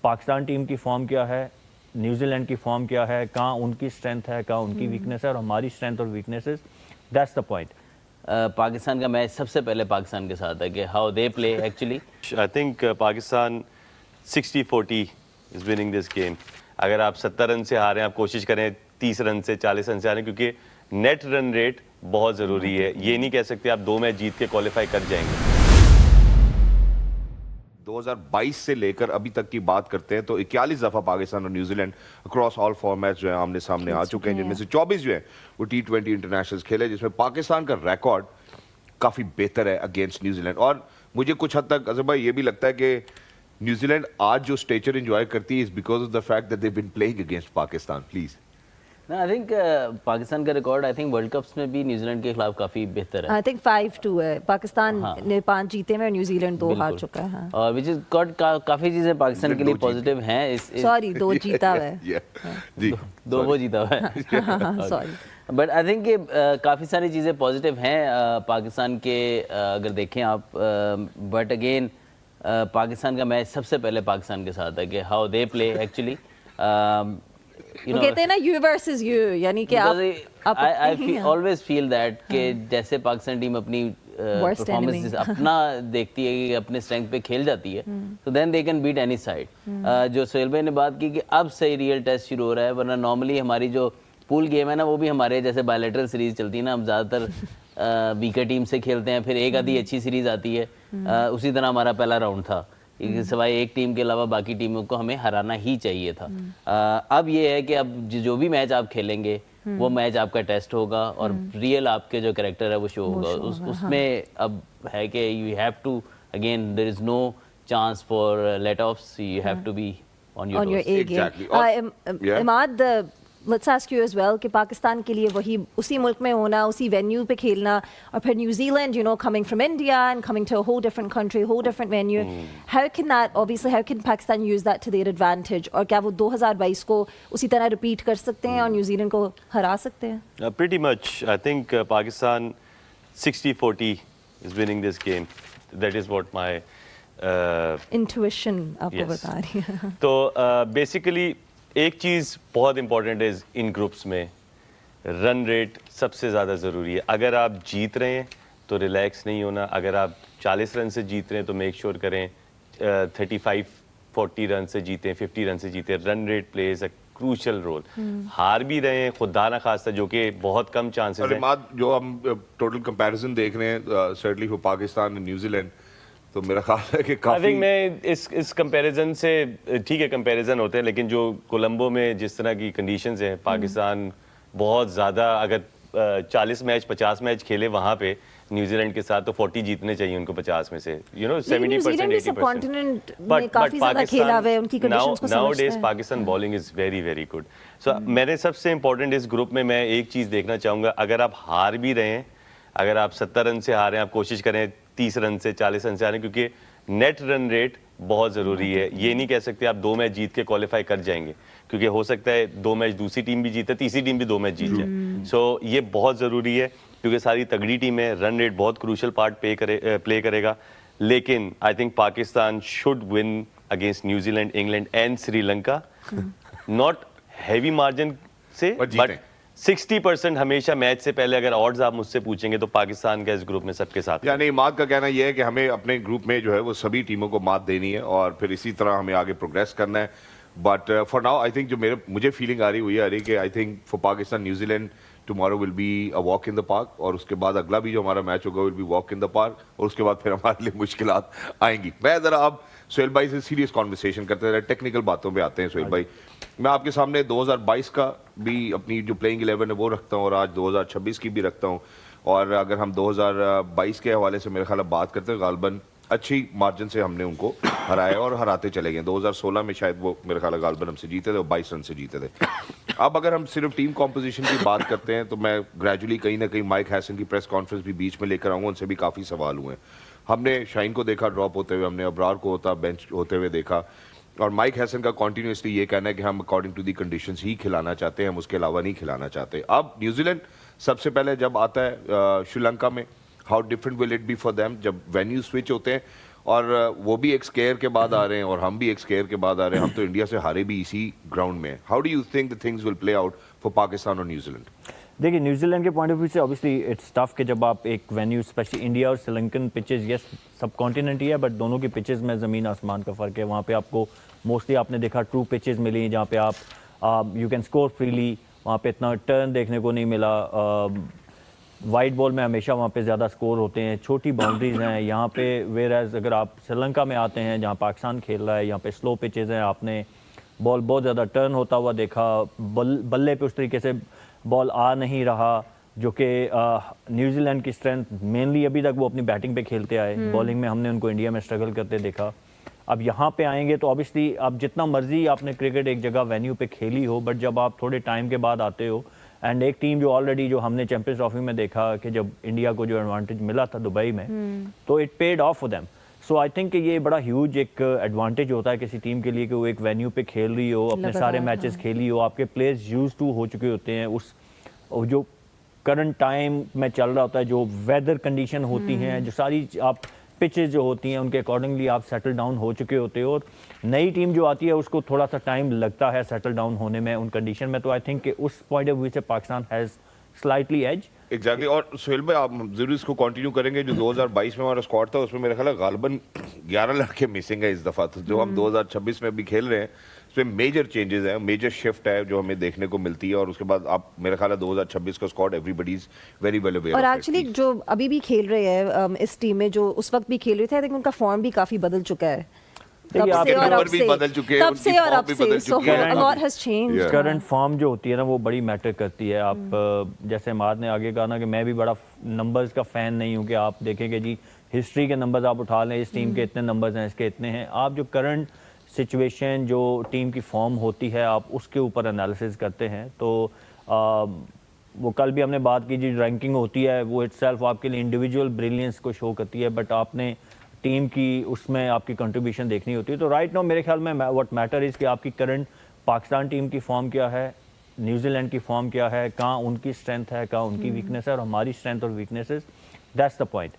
Pakistan team की form क्या है, न्यूजीलैंड की फॉर्म क्या है, कहाँ उनकी स्ट्रेंथ है, कहाँ उनकी वीकनेस है और हमारी स्ट्रेंथ और weaknesses, that's the point. Pakistan का मैच सबसे पहले पाकिस्तान के साथ है कि how they play actually. I think Pakistan 60-40 is winning this game. अगर आप 70 रन से हारे, आप कोशिश करें 30 रन से 40 रन से हारें, क्योंकि नेट रन रेट बहुत ज़रूरी है। ये नहीं कह सकते आप 2 मैच जीत के क्वालिफाई कर जाएंगे। 2022 से लेकर अभी तक की बात करते हैं तो 41 दफा पाकिस्तान और न्यूजीलैंड अक्रॉस ऑल फॉर्मेट्स जो है आमने सामने आ चुके हैं, जिनमें से 24 जो है वो T20 इंटरनेशनल्स खेले, जिसमें पाकिस्तान का रिकॉर्ड काफी बेहतर है अगेंस्ट न्यूजीलैंड। और मुझे कुछ हद तक अजहर भाई ये भी लगता है कि न्यूजीलैंड आज जो स्टेचर एंजॉय करती है is because of the fact that they been playing against Pakistan. Please I think Pakistan का record I think world cups में भी न्यूजीलैंड के खिलाफ काफी बेहतर है। आई थिंक 5-2 है, पाकिस्तान ने 5 जीते में और न्यूजीलैंड 2 हार चुका है। हाँ। और विच इज गॉट काफी चीजें पाकिस्तान के लिए पॉजिटिव हैं। सॉरी 2 जीता है जी, दो वो जीता हुआ है सॉरी। बट आई थिंक काफ़ी सारी चीज़ें पॉजिटिव हैं पाकिस्तान के अगर देखें आप। बट अगेन पाकिस्तान का मैच सबसे पहले पाकिस्तान के साथ है कि हाउ दे प्ले एक्चुली। वो कहते हैं ना यू वर्सेस यू, यानी कि आप आई ऑलवेज फील दैट कि जैसे पाकिस्तान टीम अपनी परफॉर्मेंस अपना देखती है कि अपने स्ट्रेंथ पे खेल जाती है, तो then they can beat any side. जो सोहेल भाई ने बात की कि अब सही रियल टेस्ट शुरू हो रहा है, वरना नॉर्मली हमारी जो पूल गेम है ना वो भी हमारे जैसे बायलैटरल सीरीज चलती है ना, हम ज़्यादातर वीकर टीम से खेलते हैं, फिर एक आधी अच्छी सीरीज आती है। उसी तरह हमारा पहला राउंड था, सिवाय एक टीम के अलावा बाकी टीमों को हमें हराना ही चाहिए था। अब ये है कि अब जो भी मैच आप खेलेंगे वो मैच आपका टेस्ट होगा और रियल आपके जो कैरेक्टर है वो शो होगा। उसमें अब है कि you have to again there is no chance for let offs, you have to be on your A game. Imad, let's ask you as well कि पाकिस्तान के लिए वही उसी मुल्क में होना, उसी वेन्यू पे खेलना, और फिर New Zealand you know coming from India and coming to a whole different country, whole different venue, how can that obviously how can Pakistan use that to their advantage? और क्या वो 2022 को उसी तरह रिपीट कर सकते हैं और न्यूजीलैंड को हरा सकते हैं? Pretty much I think Pakistan 60-40 is winning this game. That is what my intuition आपको बता रही है। तो बेसिकली एक चीज़ बहुत इंपॉर्टेंट है इन ग्रुप्स में, रन रेट सबसे ज़्यादा ज़रूरी है। अगर आप जीत रहे हैं तो रिलैक्स नहीं होना। अगर आप 40 रन से जीत रहे हैं तो मेक श्योर करें 35-40 रन से जीतें, 50 रन से जीतें। Run rate plays a crucial role. हार भी रहे हैं खुदा ना खास्ता, जो कि बहुत कम चांसेस है। जो हम टोटल कंपैरिजन देख रहे हैं certainly for Pakistan and New Zealand, तो मेरा ख्याल है कि काफी आई थिंक मैं इस कंपैरिजन से, ठीक है कंपैरिजन होते हैं, लेकिन जो कोलंबो में जिस तरह की कंडीशंस हैं, पाकिस्तान बहुत ज़्यादा अगर 40 मैच 50 मैच खेले वहाँ पे न्यूजीलैंड के साथ, तो 40 जीतने चाहिए उनको 50 में से, you know 70% 80%। But nowadays Pakistan bowling is very very good. So मैंने सबसे इंपॉर्टेंट इस ग्रुप में मैं एक चीज़ देखना चाहूँगा, अगर आप हार भी रहे हैं, अगर आप 70 रन से हारे, आप कोशिश करें 30 रन से 40 रन से हारें, क्योंकि नेट रन रेट बहुत ज़रूरी है। ये नहीं कह सकते आप 2 मैच जीत के क्वालिफाई कर जाएंगे, क्योंकि हो सकता है 2 मैच दूसरी टीम भी जीते, तीसरी टीम भी 2 मैच जीत जाए। सो ये बहुत ज़रूरी है, क्योंकि सारी तगड़ी टीम है, रन रेट बहुत क्रूशल पार्ट प्ले करेगा। लेकिन आई think Pakistan should win against New Zealand, England and Sri Lanka, not heavy margin से, बट 60% हमेशा मैच से पहले अगर ऑड्स आप मुझसे पूछेंगे तो पाकिस्तान का इस ग्रुप में सबके साथ। यानी इमाद का कहना यह है कि हमें अपने ग्रुप में जो है वो सभी टीमों को मात देनी है और फिर इसी तरह हमें आगे प्रोग्रेस करना है। But for now I think जो मुझे फीलिंग आ रही हुई है कि I think for Pakistan New Zealand tomorrow will be a walk in the park, और उसके बाद अगला भी जो हमारा मैच होगा will be walk in the park, और उसके बाद फिर हमारे लिए मुश्किलात आएंगी। मैं ज़रा अब सोहेल भाई से सीरियस कॉन्वर्सेशन करते रहे, टेक्निकल बातों पे आते हैं। सोहेल भाई, मैं आपके सामने 2022 का भी अपनी जो प्लेइंग 11 है वो रखता हूँ और आज 2026 की भी रखता हूँ। और अगर हम 2022 के हवाले से मेरे ख्याल बात करते हैं, गालबन अच्छी मार्जिन से हमने उनको हराया और हराते चले गए। 2016 में शायद वो मेरे ख्याल गालबन हमसे जीते थे और 22 रन से जीते थे। अब अगर हम सिर्फ टीम कॉम्पोजिशन की बात करते हैं तो मैं ग्रेजुअली कहीं ना कहीं माइक हैसन की प्रेस कॉन्फ्रेंस भी बीच में लेकर आऊँगा, उनसे भी काफ़ी सवाल हुए। हमने शाहीन को देखा ड्रॉप होते हुए, हमने अबरार को बेंच होते हुए देखा, और माइक हैसन का कॉन्टिन्यूसली ये कहना है कि हम अकॉर्डिंग टू दी कंडीशंस ही खिलाना चाहते हैं, हम उसके अलावा नहीं खिलाना चाहते। अब न्यूजीलैंड सबसे पहले जब आता है श्रीलंका में, how different will it be for them जब वेन्यू स्विच होते हैं, और वो भी एक स्केयर के बाद आ रहे हैं और हम भी एक स्केयर के बाद आ रहे हैं। हम तो इंडिया से हारे भी इसी ग्राउंड में। How do you think the things will play out for Pakistan और न्यूजीलैंड? देखिए न्यूजीलैंड के पॉइंट ऑफ व्यू से ऑब्वियसली इट्स टफ कि जब आप एक वेन्यू स्पेशली इंडिया और श्रीलंकन पिचेस, यस सब कॉन्टिनेंट ही है बट दोनों की पिचेस में ज़मीन आसमान का फ़र्क है। वहाँ पे आपको मोस्टली आपने देखा ट्रू पिचेस मिली जहाँ पे आप यू कैन स्कोर फ्रीली, वहाँ पे इतना टर्न देखने को नहीं मिला। वाइट बॉल में हमेशा वहाँ पे ज़्यादा स्कोर होते हैं, छोटी बाउंड्रीज हैं यहाँ पे। वेयर एज अगर आप श्रीलंका में आते हैं जहाँ पाकिस्तान खेल रहा है, यहाँ पे स्लो पिचेस हैं, आपने बॉल बहुत ज़्यादा टर्न होता हुआ देखा, बल्ले पे उस तरीके से बॉल आ नहीं रहा जो कि न्यूजीलैंड की स्ट्रेंथ मेनली अभी तक वो अपनी बैटिंग पे खेलते आए। बॉलिंग में हमने उनको इंडिया में स्ट्रगल करते देखा। अब यहाँ पे आएंगे तो ऑब्वियसली आप जितना मर्जी आपने क्रिकेट एक जगह वेन्यू पे खेली हो, बट जब आप थोड़े टाइम के बाद आते हो एंड एक टीम जो ऑलरेडी जो हमने चैंपियंस ट्रॉफी में देखा कि जब इंडिया को जो एडवांटेज मिला था दुबई में, तो it paid of for them. So I think ये बड़ा ह्यूज एक एडवांटेज होता है किसी टीम के लिए कि वो एक वेन्यू पे खेल रही हो, अपने सारे मैचेस खेली हो, आपके प्लेयर्स यूज टू हो चुके होते हैं उस जो करंट टाइम में चल रहा होता है, जो वेदर कंडीशन होती हैं, जो सारी आप पिचेस जो होती हैं उनके अकॉर्डिंगली आप सेटल डाउन हो चुके होते हो। और नई टीम जो आती है उसको थोड़ा सा टाइम लगता है सेटल डाउन होने में उन कंडीशन में। तो आई थिंक उस पॉइंट ऑफ व्यू से Pakistan has slightly edge. Exactly. और सुहेल भाई आप जरूर इसको कंटिन्यू करेंगे। जो 2022 में हमारा स्क्वाड था उसमें मेरा ख्याल है गालिबन 11 लड़के मिसिंग है इस दफ़ा। तो जो हम 2026 में भी खेल रहे हैं उसमें मेजर चेंजेस हैं, मेजर शिफ्ट है जो हमें देखने को मिलती है। और उसके बाद आप मेरा ख्याल है 2026 का squad everybody is very well aware. और एक्चुअली जो अभी भी खेल रहे हैं इस टीम में, जो उस वक्त भी खेल रहे थे, आई थिंक उनका फॉर्म भी काफ़ी बदल चुका है। करंट फॉर्म जो होती है ना वो बड़ी मैटर करती है। आप जैसे माद ने आगे कहा ना कि मैं भी बड़ा नंबर्स का फैन नहीं हूँ कि आप देखेंगे जी हिस्ट्री के नंबर्स आप उठा लें, इस टीम के इतने नंबर्स हैं, इसके इतने हैं। आप जो करंट सिचुएशन जो टीम की फॉर्म होती है आप उसके ऊपर एनालिसिस करते हैं। तो वो कल भी हमने बात की जी, रैंकिंग होती है वो इटसेल्फ आपके लिए इंडिविजुअल ब्रिलियंस को शो करती है, बट आपने टीम की उसमें आपकी कंट्रीब्यूशन देखनी होती है। तो राइट नाउ मेरे ख्याल में व्हाट मैटर इज़ कि आपकी करंट पाकिस्तान टीम की फॉर्म क्या है, न्यूजीलैंड की फॉर्म क्या है, कहाँ उनकी स्ट्रेंथ है, कहाँ उनकी वीकनेस है, और हमारी स्ट्रेंथ और वीकनेसेस, दैट्स द पॉइंट।